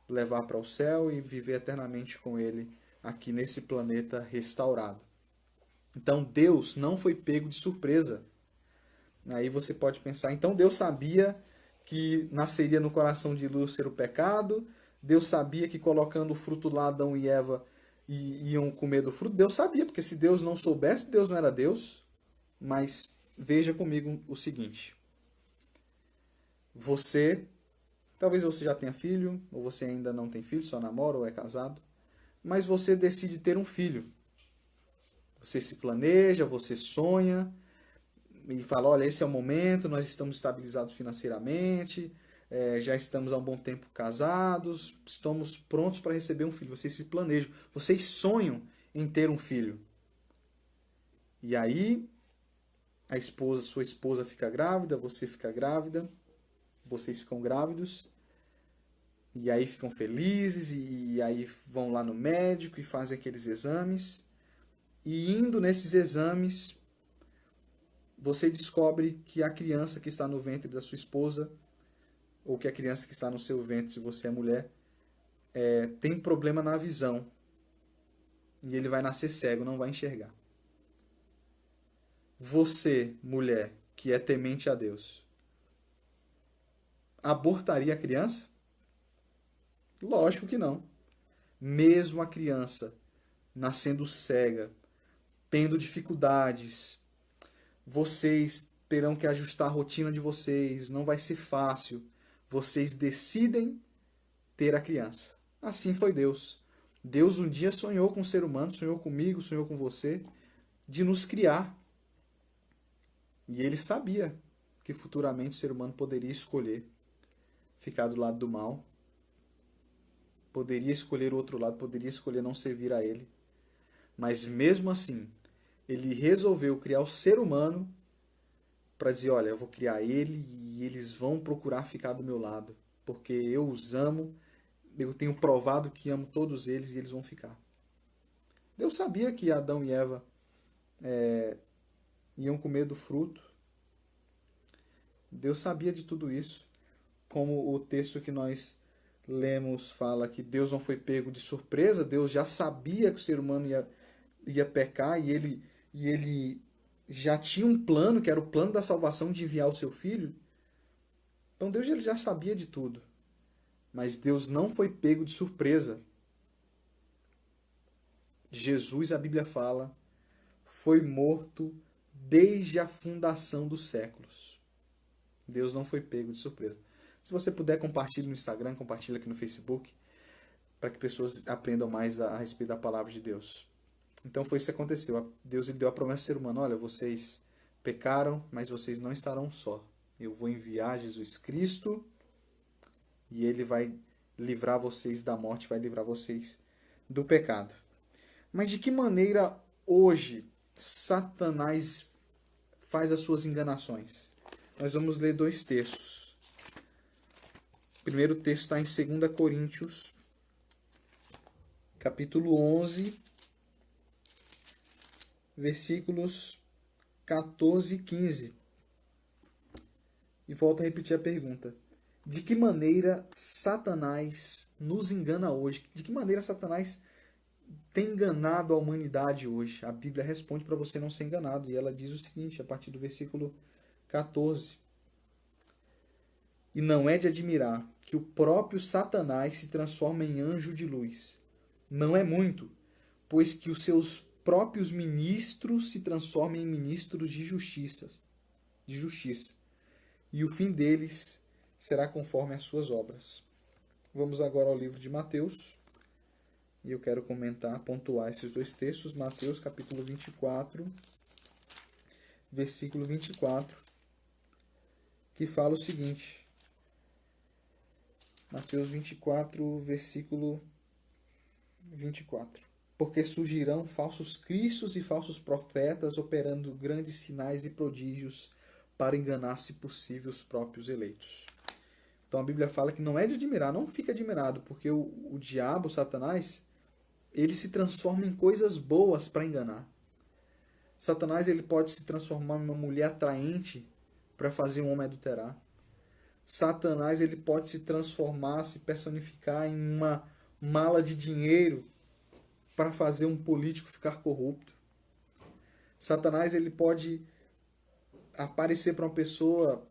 levar para o céu e viver eternamente com ele aqui nesse planeta restaurado. Então Deus não foi pego de surpresa. Aí você pode pensar, então Deus sabia que nasceria no coração de Lúcifer o pecado, Deus sabia que colocando o fruto lá, Adão e Eva iam comer do fruto. Deus sabia, porque se Deus não soubesse, Deus não era Deus. Mas veja comigo o seguinte. Talvez você já tenha filho, ou você ainda não tem filho, só namora ou é casado, mas você decide ter um filho. Você se planeja, você sonha, e fala, olha, esse é o momento, nós estamos estabilizados financeiramente, já estamos há um bom tempo casados, estamos prontos para receber um filho. Vocês se planejam, vocês sonham em ter um filho. E aí, sua esposa fica grávida, você fica grávida, vocês ficam grávidos, e aí ficam felizes, e aí vão lá no médico e fazem aqueles exames, e indo nesses exames, você descobre que a criança que está no ventre da sua esposa, ou que a criança que está no seu ventre, se você é mulher, tem problema na visão. E ele vai nascer cego, não vai enxergar. Você, mulher, que é temente a Deus, abortaria a criança? Lógico que não. Mesmo a criança nascendo cega, tendo dificuldades, vocês terão que ajustar a rotina de vocês, não vai ser fácil. Vocês decidem ter a criança. Assim foi Deus. Deus um dia sonhou com o ser humano, sonhou comigo, sonhou com você, de nos criar. E ele sabia que futuramente o ser humano poderia escolher ficar do lado do mal, poderia escolher o outro lado, poderia escolher não servir a ele. Mas mesmo assim, ele resolveu criar o ser humano para dizer, olha, eu vou criar ele e eles vão procurar ficar do meu lado, porque eu os amo, eu tenho provado que amo todos eles e eles vão ficar. Deus sabia que Adão e Eva iam comer do fruto. Deus sabia de tudo isso. Como o texto que nós lemos fala que Deus não foi pego de surpresa, Deus já sabia que o ser humano ia pecar e ele já tinha um plano, que era o plano da salvação de enviar o seu filho. Então Deus ele já sabia de tudo. Mas Deus não foi pego de surpresa. Jesus, a Bíblia fala, foi morto desde a fundação dos séculos. Deus não foi pego de surpresa. Se você puder, compartilhe no Instagram, compartilhe aqui no Facebook, para que pessoas aprendam mais a respeito da palavra de Deus. Então foi isso que aconteceu. Deus ele deu a promessa ao ser humano: olha, vocês pecaram, mas vocês não estarão só. Eu vou enviar Jesus Cristo e ele vai livrar vocês da morte, vai livrar vocês do pecado. Mas de que maneira hoje Satanás faz as suas enganações? Nós vamos ler dois textos. O primeiro texto está em 2 Coríntios, capítulo 11, versículos 14 e 15. E volto a repetir a pergunta. De que maneira Satanás nos engana hoje? De que maneira Satanás tem enganado a humanidade hoje? A Bíblia responde para você não ser enganado. E ela diz o seguinte, a partir do versículo 14. E não é de admirar que o próprio Satanás se transforma em anjo de luz. Não é muito, pois que os seus próprios ministros se transformam em ministros de justiça. E o fim deles será conforme as suas obras. Vamos agora ao livro de Mateus. E eu quero comentar, pontuar esses dois textos. Mateus capítulo 24, versículo 24, que fala o seguinte. Mateus 24, versículo 24. Porque surgirão falsos cristos e falsos profetas, operando grandes sinais e prodígios para enganar, se possível, os próprios eleitos. Então a Bíblia fala que não é de admirar, não fica admirado, porque o diabo, Satanás, ele se transforma em coisas boas para enganar. Satanás ele pode se transformar em uma mulher atraente para fazer um homem adulterar. Satanás ele pode se transformar, se personificar em uma mala de dinheiro para fazer um político ficar corrupto. Satanás ele pode aparecer para uma pessoa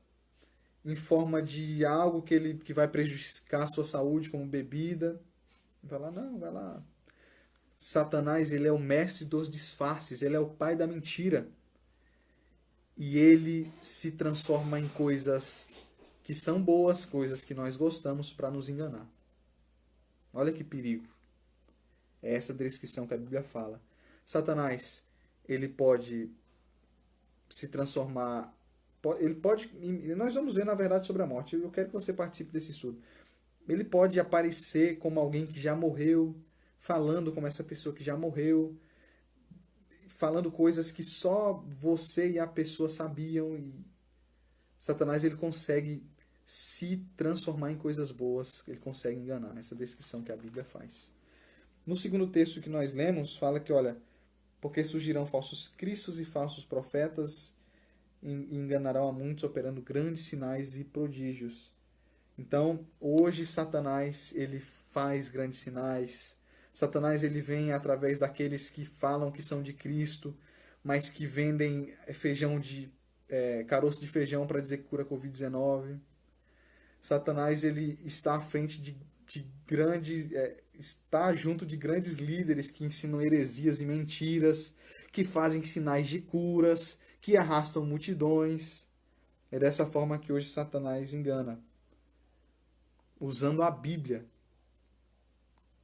em forma de algo que vai prejudicar a sua saúde, como bebida. Vai lá, não, vai lá. Satanás ele é o mestre dos disfarces, ele é o pai da mentira. E ele se transforma em coisas que são boas, coisas que nós gostamos para nos enganar. Olha que perigo. É essa descrição que a Bíblia fala. Satanás, ele pode se transformar, ele pode, nós vamos ver na verdade sobre a morte, eu quero que você participe desse estudo. Ele pode aparecer como alguém que já morreu, falando como essa pessoa que já morreu, falando coisas que só você e a pessoa sabiam, e Satanás ele consegue se transformar em coisas boas, ele consegue enganar, essa descrição que a Bíblia faz. No segundo texto que nós lemos, fala que, olha, porque surgirão falsos cristos e falsos profetas e enganarão a muitos, operando grandes sinais e prodígios. Então, hoje Satanás, ele faz grandes sinais. Satanás, ele vem através daqueles que falam que são de Cristo, mas que vendem caroço de feijão para dizer que cura Covid-19. Satanás, ele está à frente está junto de grandes líderes que ensinam heresias e mentiras, que fazem sinais de curas, que arrastam multidões. É dessa forma que hoje Satanás engana. Usando a Bíblia.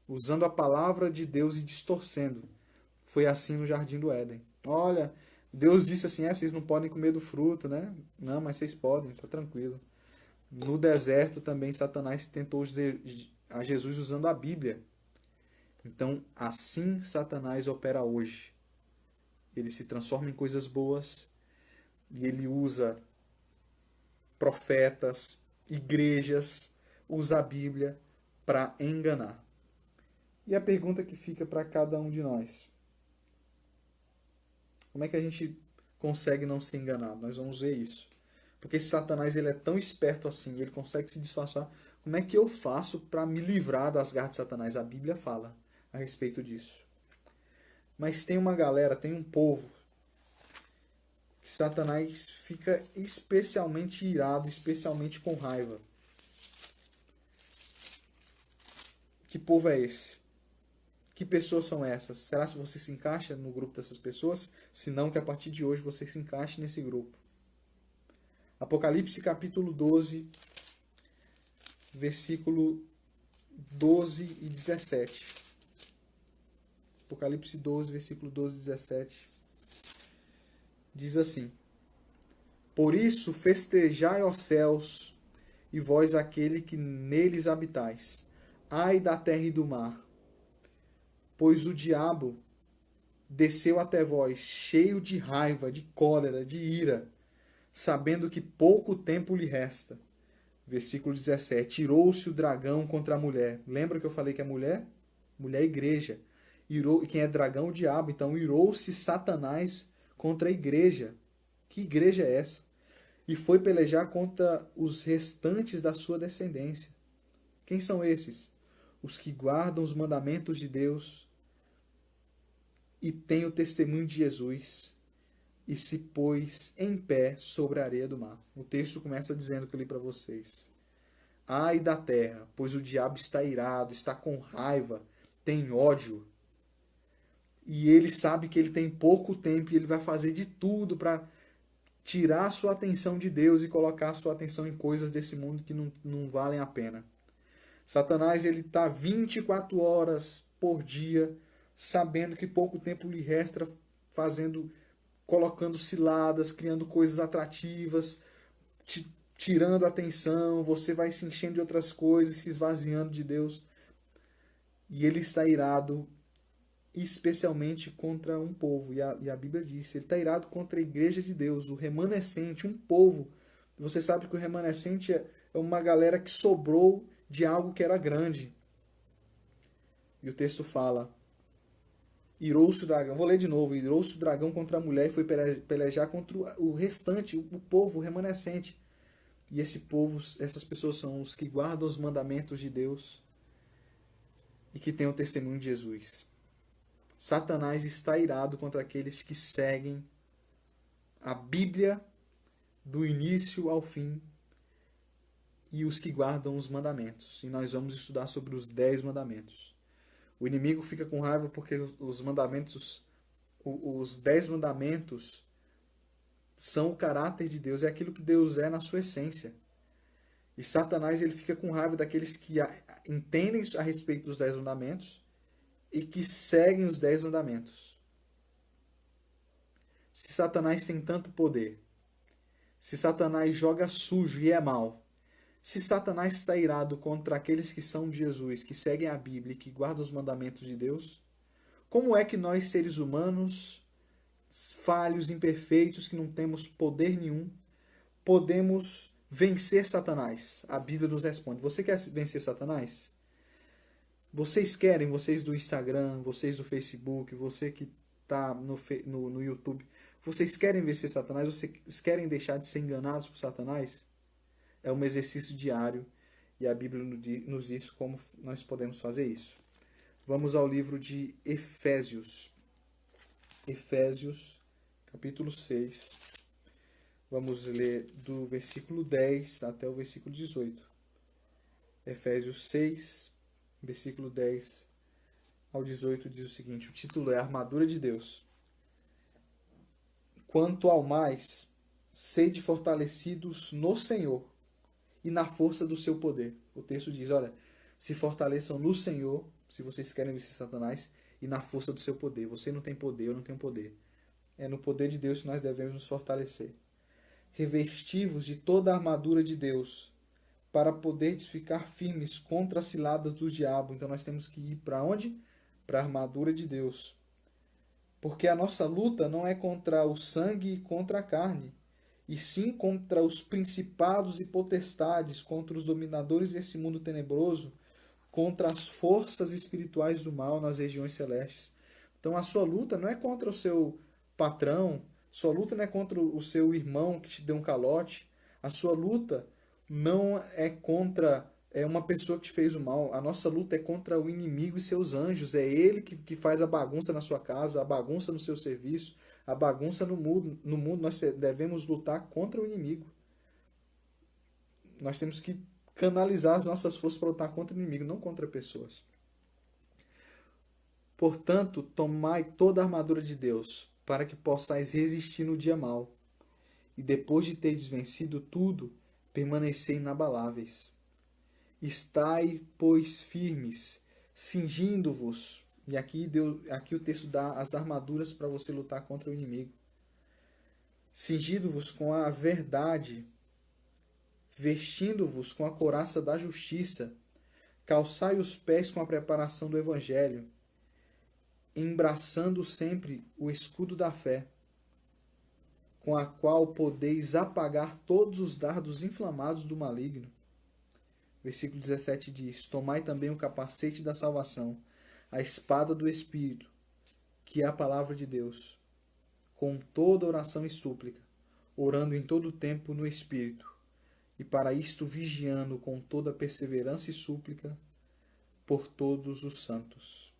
Usando a palavra de Deus e distorcendo. Foi assim no Jardim do Éden. Olha, Deus disse assim, vocês não podem comer do fruto, né? Não, mas vocês podem, tá tranquilo. No deserto também Satanás tentou a Jesus usando a Bíblia. Então, assim Satanás opera hoje. Ele se transforma em coisas boas e ele usa profetas, igrejas, usa a Bíblia para enganar. E a pergunta que fica para cada um de nós: como é que a gente consegue não ser enganado? Nós vamos ver isso. Porque esse Satanás ele é tão esperto assim, ele consegue se disfarçar. Como é que eu faço para me livrar das garras de Satanás? A Bíblia fala a respeito disso. Mas tem uma galera, tem um povo que Satanás fica especialmente irado, especialmente com raiva. Que povo é esse? Que pessoas são essas? Será que você se encaixa no grupo dessas pessoas? Se não, que a partir de hoje você se encaixe nesse grupo. Apocalipse capítulo 12, versículo 12 e 17. Apocalipse 12, versículo 12 e 17. Diz assim: Por isso festejai, ó céus, e vós aquele que neles habitais. Ai da terra e do mar, pois o diabo desceu até vós, cheio de raiva, de cólera, de ira, sabendo que pouco tempo lhe resta. Versículo 17. Irou-se o dragão contra a mulher. Lembra que eu falei que é mulher? Mulher é igreja. E quem é dragão, o diabo. Então irou-se Satanás contra a igreja. Que igreja é essa? E foi pelejar contra os restantes da sua descendência. Quem são esses? Os que guardam os mandamentos de Deus e têm o testemunho de Jesus, e se pôs em pé sobre a areia do mar. O texto começa dizendo que eu li para vocês. Ai da terra, pois o diabo está irado, está com raiva, tem ódio. E ele sabe que ele tem pouco tempo e ele vai fazer de tudo para tirar a sua atenção de Deus e colocar a sua atenção em coisas desse mundo que não valem a pena. Satanás, ele está 24 horas por dia, sabendo que pouco tempo lhe resta, colocando ciladas, criando coisas atrativas, tirando a atenção, você vai se enchendo de outras coisas, se esvaziando de Deus. E ele está irado, especialmente contra um povo. E a Bíblia diz, ele está irado contra a igreja de Deus, o remanescente, um povo. Você sabe que o remanescente é uma galera que sobrou de algo que era grande. E o texto fala, irou-se o dragão, vou ler de novo, irou-se o dragão contra a mulher e foi pelejar contra o restante, o povo, o remanescente. E esse povo, essas pessoas são os que guardam os mandamentos de Deus e que têm o testemunho de Jesus. Satanás está irado contra aqueles que seguem a Bíblia do início ao fim e os que guardam os mandamentos. E nós vamos estudar sobre os 10 mandamentos. O inimigo fica com raiva porque os mandamentos, os 10 mandamentos são o caráter de Deus, é aquilo que Deus é na sua essência. E Satanás, ele fica com raiva daqueles que entendem a respeito dos 10 mandamentos e que seguem os 10 mandamentos. Se Satanás tem tanto poder, se Satanás joga sujo e é mau, se Satanás está irado contra aqueles que são de Jesus, que seguem a Bíblia e que guardam os mandamentos de Deus, como é que nós, seres humanos, falhos, imperfeitos, que não temos poder nenhum, podemos vencer Satanás? A Bíblia nos responde. Você quer vencer Satanás? Vocês querem, vocês do Instagram, vocês do Facebook, você que está no YouTube, vocês querem vencer Satanás? Vocês querem deixar de ser enganados por Satanás? É um exercício diário e a Bíblia nos diz como nós podemos fazer isso. Vamos ao livro de Efésios. Efésios, capítulo 6. Vamos ler do versículo 10 até o versículo 18. Efésios 6, versículo 10 ao 18 diz o seguinte, o título é Armadura de Deus. Quanto ao mais, sede fortalecidos no Senhor e na força do seu poder. O texto diz, olha, se fortaleçam no Senhor, se vocês querem vencer Satanás, e na força do seu poder. Você não tem poder, eu não tenho poder. É no poder de Deus que nós devemos nos fortalecer. Revestivos de toda a armadura de Deus, para poderes ficar firmes contra as ciladas do diabo. Então nós temos que ir para onde? Para a armadura de Deus. Porque a nossa luta não é contra o sangue e contra a carne, e sim contra os principados e potestades, contra os dominadores desse mundo tenebroso, contra as forças espirituais do mal nas regiões celestes. Então a sua luta não é contra o seu patrão, sua luta não é contra o seu irmão que te deu um calote, a sua luta não é contra é uma pessoa que te fez o mal. A nossa luta é contra o inimigo e seus anjos. É ele que faz a bagunça na sua casa, a bagunça no seu serviço, a bagunça no mundo. No mundo nós devemos lutar contra o inimigo. Nós temos que canalizar as nossas forças para lutar contra o inimigo, não contra pessoas. Portanto, tomai toda a armadura de Deus, para que possais resistir no dia mau. E depois de teres vencido tudo, permanecei inabaláveis. Estai, pois, firmes, cingindo-vos. E aqui o texto dá as armaduras para você lutar contra o inimigo. Cingindo-vos com a verdade, vestindo-vos com a couraça da justiça, calçai os pés com a preparação do evangelho, embraçando sempre o escudo da fé, com a qual podeis apagar todos os dardos inflamados do maligno. Versículo 17 diz: Tomai também o capacete da salvação, a espada do Espírito, que é a palavra de Deus, com toda oração e súplica, orando em todo o tempo no Espírito, e para isto vigiando com toda perseverança e súplica por todos os santos.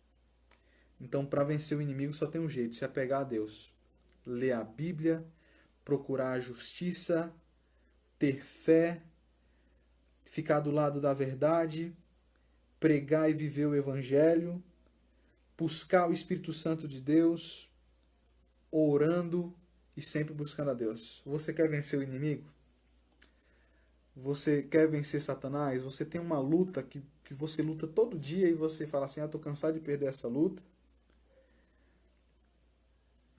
Então, para vencer o inimigo só tem um jeito: se apegar a Deus. Ler a Bíblia, procurar a justiça, ter fé, ficar do lado da verdade, pregar e viver o Evangelho, buscar o Espírito Santo de Deus, orando e sempre buscando a Deus. Você quer vencer o inimigo? Você quer vencer Satanás? Você tem uma luta que você luta todo dia e você fala assim: estou cansado de perder essa luta.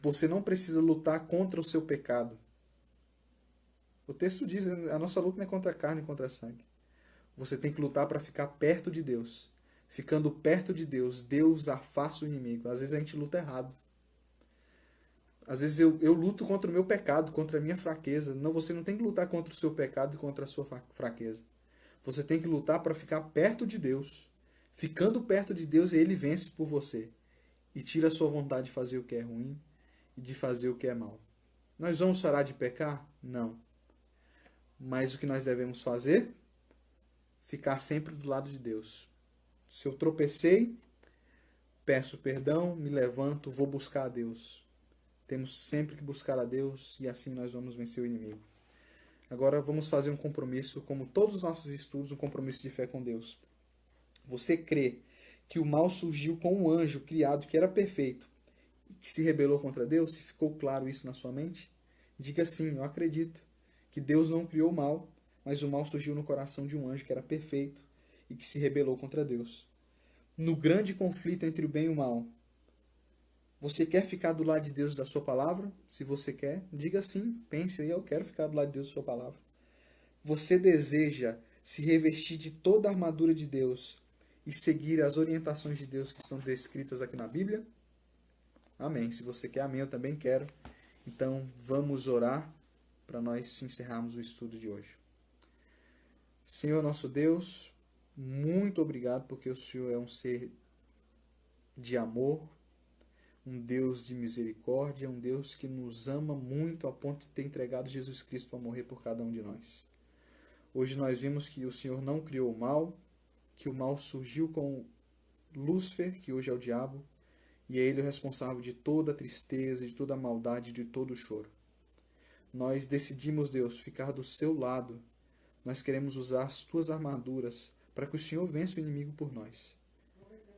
Você não precisa lutar contra o seu pecado. O texto diz: a nossa luta não é contra a carne e contra a sangue. Você tem que lutar para ficar perto de Deus. Ficando perto de Deus, Deus afasta o inimigo. Às vezes a gente luta errado. Às vezes eu luto contra o meu pecado, contra a minha fraqueza. Não, você não tem que lutar contra o seu pecado e contra a sua fraqueza. Você tem que lutar para ficar perto de Deus. Ficando perto de Deus, Ele vence por você. E tira a sua vontade de fazer o que é ruim e de fazer o que é mal. Nós vamos parar de pecar? Não. Mas o que nós devemos fazer? Ficar sempre do lado de Deus. Se eu tropecei, peço perdão, me levanto, vou buscar a Deus. Temos sempre que buscar a Deus e assim nós vamos vencer o inimigo. Agora vamos fazer um compromisso, como todos os nossos estudos, um compromisso de fé com Deus. Você crê que o mal surgiu com um anjo criado que era perfeito e que se rebelou contra Deus? Se ficou claro isso na sua mente? Diga sim, eu acredito que Deus não criou o mal, mas o mal surgiu no coração de um anjo que era perfeito e que se rebelou contra Deus. No grande conflito entre o bem e o mal, você quer ficar do lado de Deus da sua palavra? Se você quer, diga sim, pense aí: eu quero ficar do lado de Deus da sua palavra. Você deseja se revestir de toda a armadura de Deus e seguir as orientações de Deus que estão descritas aqui na Bíblia? Amém. Se você quer, amém, eu também quero. Então vamos orar para nós encerrarmos o estudo de hoje. Senhor nosso Deus, muito obrigado porque o Senhor é um ser de amor, um Deus de misericórdia, um Deus que nos ama muito ao ponto de ter entregado Jesus Cristo para morrer por cada um de nós. Hoje nós vimos que o Senhor não criou o mal, que o mal surgiu com Lúcifer, que hoje é o diabo, e é ele o responsável de toda a tristeza, de toda a maldade, de todo o choro. Nós decidimos, Deus, ficar do seu lado. Nós queremos usar as tuas armaduras para que o Senhor vença o inimigo por nós.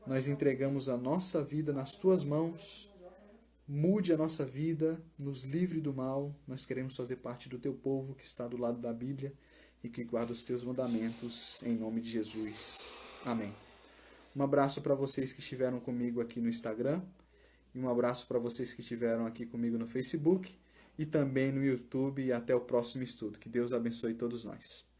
Nós entregamos a nossa vida nas tuas mãos. Mude a nossa vida, nos livre do mal. Nós queremos fazer parte do teu povo que está do lado da Bíblia e que guarda os teus mandamentos, em nome de Jesus. Amém. Um abraço para vocês que estiveram comigo aqui no Instagram e um abraço para vocês que estiveram aqui comigo no Facebook e também no YouTube, e até o próximo estudo. Que Deus abençoe todos nós.